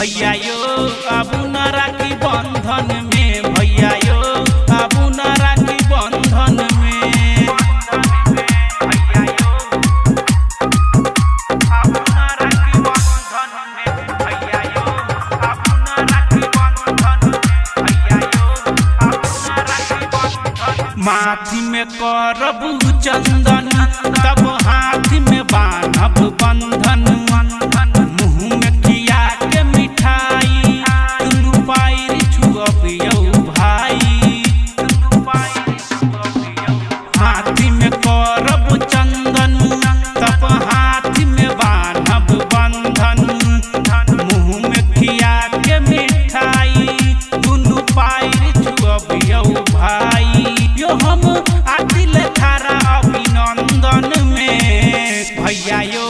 भैया यो अब न राखी बंधन में, भैया यो अब न राखी बंधन में। भैया यो अब न राखी बंधन में, भैया यो अब न राखी बंधन में, भैया यो अब न राखी बंधन। माथी में करब चंदन तब हाथ में बांधब बंधन, मुँह में खिया के मिठाई दुनू पायर छुअब यौ भाई। हाथी में करब चंदन तब हाथ में बांधब बंधन, मुँह में खिया के मिठाई दुनू पायर छुअब यौ भाई। यो हम आदिल थारा अभिनंदन में, भैया यो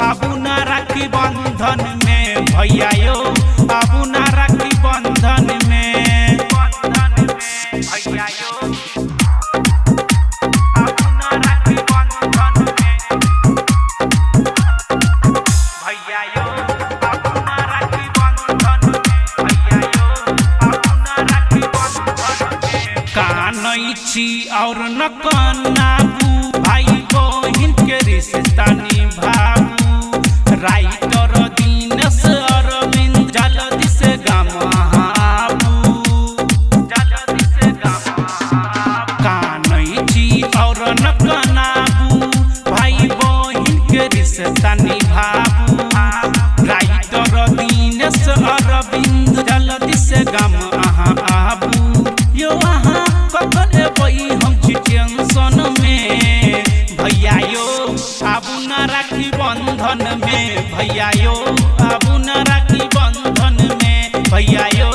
अब न राखी बंधन में, भैया यो अब न राखी बंधन में। भैया यो अब न राखी बंधन में, भैया यो अब न राखी बंधन में, भैया यो अब न राखी बंधन में। कानई छी और न कनाबू, भाई बहिन के रिश्ता निभाबू। राइटर दीनेश अरविंद जल्दी से गाम आबू, जल्दी से गाम आबू। कानई छी और न कनाबू, भाई बहिन के रिश्ता निभाबू। राइटर दीनेश अरविंद जल्दी से गाम आबू। यो वहाँ कखन एबई हम छी टेंशन में, भैया यो अब न राखी बंधन में, भैया यो अब न राखी बंधन में, भैया यो।